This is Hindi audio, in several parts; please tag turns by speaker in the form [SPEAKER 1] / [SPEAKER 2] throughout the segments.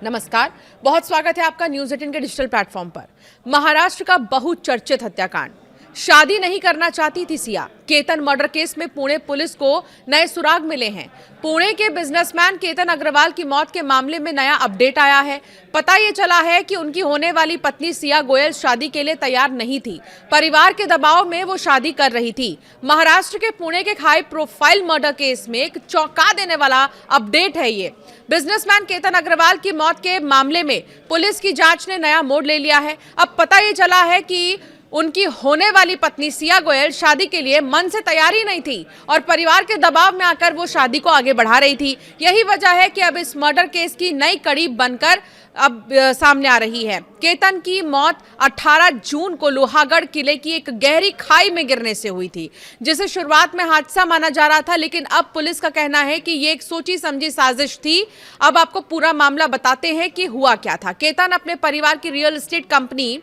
[SPEAKER 1] नमस्कार, बहुत स्वागत है आपका न्यूज 18 के डिजिटल प्लेटफॉर्म पर। महाराष्ट्र का बहुचर्चित हत्याकांड। शादी नहीं करना चाहती थी सिया। केतन मर्डर केस में पुणे पुलिस को नए सुराग मिले हैं। पुणे के बिजनेसमैन केतन अग्रवाल की मौत के मामले में नया अपडेट आया है। पता ये चला है कि उनकी होने वाली पत्नी सिया गोयल शादी के लिए तैयार नहीं थी। परिवार के दबाव में वो शादी कर रही थी। महाराष्ट्र के पुणे के हाई प्रोफाइल मर्डर केस में एक चौंका देने वाला अपडेट है ये। बिजनेसमैन केतन अग्रवाल की मौत के मामले में पुलिस की जांच ने नया मोड़ ले लिया है। अब पता ये चला है कि उनकी होने वाली पत्नी सिया गोयल शादी के लिए मन से तैयार ही नहीं थी और परिवार के दबाव में आकर वो शादी को आगे बढ़ा रही थी। यही वजह है कि अब इस मर्डर केस की नई कड़ी बनकर अब सामने आ रही है। केतन की मौत 18 जून को लोहागढ़ किले की एक गहरी खाई में गिरने से हुई थी, जिसे शुरुआत में हादसा माना जा रहा था, लेकिन अब पुलिस का कहना है कि ये एक सोची समझी साजिश थी। अब आपको पूरा मामला बताते हैं कि हुआ क्या था। केतन अपने परिवार की real estate company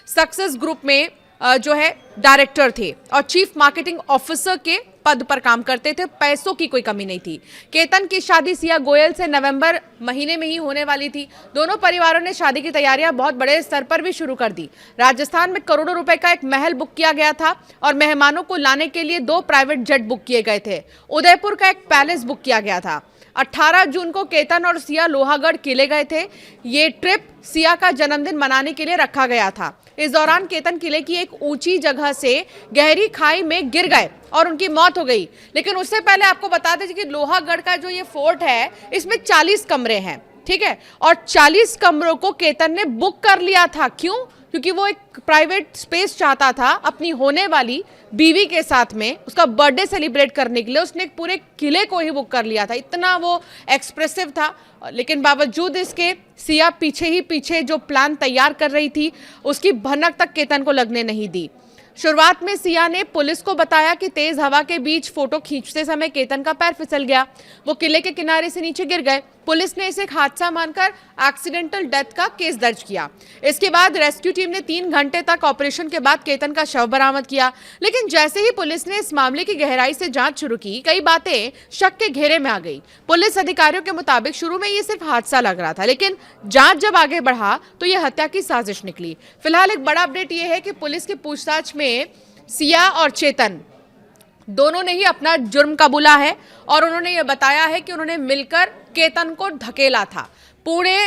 [SPEAKER 1] success group में जो है डायरेक्टर थे और चीफ मार्केटिंग ऑफिसर के पद पर काम करते थे। पैसों की कोई कमी नहीं थी। केतन की शादी सिया गोयल से नवंबर महीने में ही होने वाली थी। दोनों परिवारों ने शादी की तैयारियां बहुत बड़े स्तर पर भी शुरू कर दी। राजस्थान में करोड़ों रुपए का एक महल बुक किया गया था और मेहमानों को लाने के लिए 2 प्राइवेट जेट बुक किए गए थे। उदयपुर का एक पैलेस बुक किया गया था। 18 जून को केतन और सिया लोहागढ़ किले गए थे। ये ट्रिप सिया का जन्मदिन मनाने के लिए रखा गया था। इस दौरान केतन किले की एक ऊंची जगह से गहरी खाई में गिर गए और उनकी मौत हो गई। लेकिन उससे पहले आपको बता दें कि लोहागढ़ का जो ये फोर्ट है, इसमें 40 कमरे हैं, ठीक है, और 40 कमरों को केतन ने बुक कर लिया था। क्यों? क्योंकि वो एक प्राइवेट स्पेस चाहता था अपनी होने वाली बीवी के साथ में उसका बर्थडे सेलिब्रेट करने के लिए। उसने एक पूरे किले को ही बुक कर लिया था, इतना वो एक्सप्रेसिव था। लेकिन बावजूद इसके सिया पीछे जो प्लान तैयार कर रही थी, उसकी भनक तक केतन को लगने नहीं दी। शुरुआत में सिया ने पुलिस को बताया कि तेज हवा के बीच फोटो खींचते समय केतन का पैर फिसल गया। वो किले के किनारे से नीचे गिर गए। पुलिस ने इसे एक हादसा मानकर एक्सीडेंटल डेथ का केस दर्ज किया। इसके बाद रेस्क्यू टीम ने 3 घंटे तक ऑपरेशन के बाद केतन का शव बरामद किया। लेकिन जैसे ही पुलिस ने इस मामले की गहराई से जांच शुरू की, कई बातें शक के घेरे में आ गई। पुलिस अधिकारियों के मुताबिक शुरू में ये सिर्फ हादसा लग रहा था, लेकिन जांच जब आगे बढ़ा तो ये हत्या की साजिश निकली। फिलहाल एक बड़ा अपडेट ये है कि पुलिस की पूछताछ में सिया और चेतन दोनों ने ही अपना जुर्म कबूला है और उन्होंने ये बताया है कि उन्होंने मिलकर केतन को धकेला था। पुणे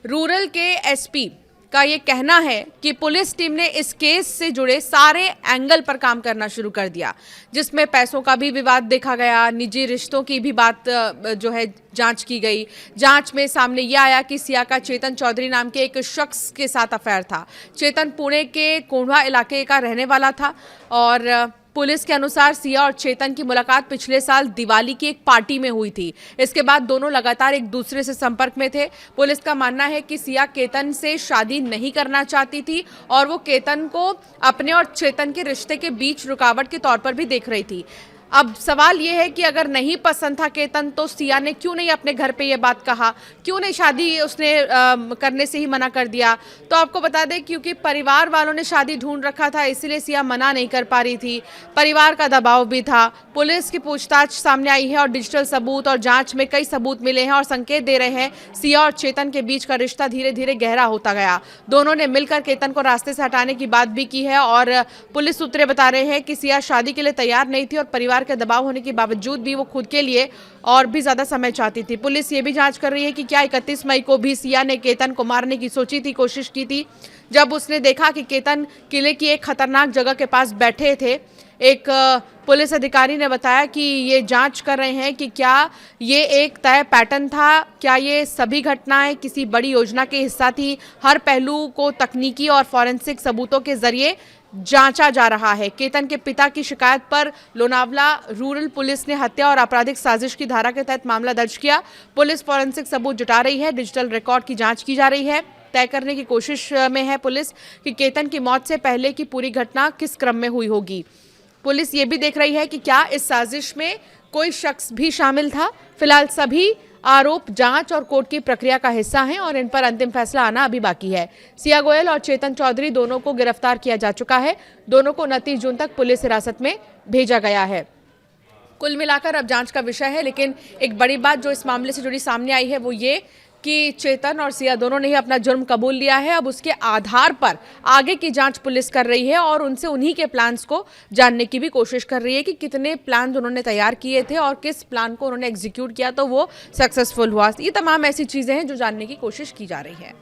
[SPEAKER 1] रूरल के एसपी का ये कहना है कि पुलिस टीम ने इस केस से जुड़े सारे एंगल पर काम करना शुरू कर दिया, जिसमें पैसों का भी विवाद देखा गया, निजी रिश्तों की भी बात जो है जांच की गई। जांच में सामने यह आया कि सिया का चेतन चौधरी नाम के एक शख्स के साथ अफेयर था। चेतन पुणे के कोंढवा इलाके का रहने वाला था और पुलिस के अनुसार सिया और चेतन की मुलाकात पिछले साल दिवाली की एक पार्टी में हुई थी। इसके बाद दोनों लगातार एक दूसरे से संपर्क में थे। पुलिस का मानना है कि सिया केतन से शादी नहीं करना चाहती थी और वो केतन को अपने और चेतन के रिश्ते के बीच रुकावट के तौर पर भी देख रही थी। अब सवाल ये है कि अगर नहीं पसंद था केतन तो सिया ने क्यों नहीं अपने घर पे ये बात कहा, क्यों नहीं शादी उसने करने से ही मना कर दिया। तो आपको बता दें क्योंकि परिवार वालों ने शादी ढूंढ रखा था, इसलिए सिया मना नहीं कर पा रही थी। परिवार का दबाव भी था। पुलिस की पूछताछ सामने आई है और डिजिटल सबूत और जांच में कई सबूत मिले हैं और संकेत दे रहे हैं सिया और चेतन के बीच का रिश्ता धीरे धीरे गहरा होता गया। दोनों ने मिलकर केतन को रास्ते से हटाने की बात भी की है और पुलिस सूत्रे बता रहे हैं कि सिया शादी के लिए तैयार नहीं थी और परिवार के दबाव होने के बावजूद भी वो खुद के लिए और भी ज्यादा समय चाहती थी। पुलिस ये भी जांच कर रही है कि क्या 31 मई को भी सिया ने केतन को मारने की कोशिश की थी, जब उसने देखा कि केतन किले की एक खतरनाक जगह के पास बैठे थे। एक पुलिस अधिकारी ने बताया कि ये जांच कर रहे हैं कि क्या ये एक तय पैटर्न था, क्या ये सभी घटनाएं किसी बड़ी योजना के हिस्सा थी। हर पहलू को तकनीकी और फॉरेंसिक सबूतों के जरिए जांचा जा रहा है। केतन के पिता की शिकायत पर लोनावला रूरल पुलिस ने हत्या और आपराधिक साजिश की धारा के तहत मामला दर्ज किया। पुलिस फॉरेंसिक सबूत जुटा रही है, डिजिटल रिकॉर्ड की जांच की जा रही है। तय करने की कोशिश में है पुलिस कि केतन की मौत से पहले की पूरी घटना किस क्रम में हुई होगी। पुलिस ये भी देख रही है कि क्या इस साजिश में कोई शख्स भी शामिल था। फिलहाल सभी आरोप जांच और कोर्ट की प्रक्रिया का हिस्सा हैं और इन पर अंतिम फैसला आना अभी बाकी है। सिया गोयल और चेतन चौधरी दोनों को गिरफ्तार किया जा चुका है। दोनों को 29 जून तक पुलिस हिरासत में भेजा गया है। कुल मिलाकर अब जांच का विषय है, लेकिन एक बड़ी बात जो इस मामले से जुड़ी सामने आई है वो ये कि चेतन और सिया दोनों ने ही अपना जुर्म कबूल लिया है। अब उसके आधार पर आगे की जांच पुलिस कर रही है और उनसे उन्हीं के प्लान्स को जानने की भी कोशिश कर रही है कि कितने प्लान उन्होंने तैयार किए थे और किस प्लान को उन्होंने एग्जीक्यूट किया तो वो सक्सेसफुल हुआ। ये तमाम ऐसी चीज़ें हैं जो जानने की कोशिश की जा रही है।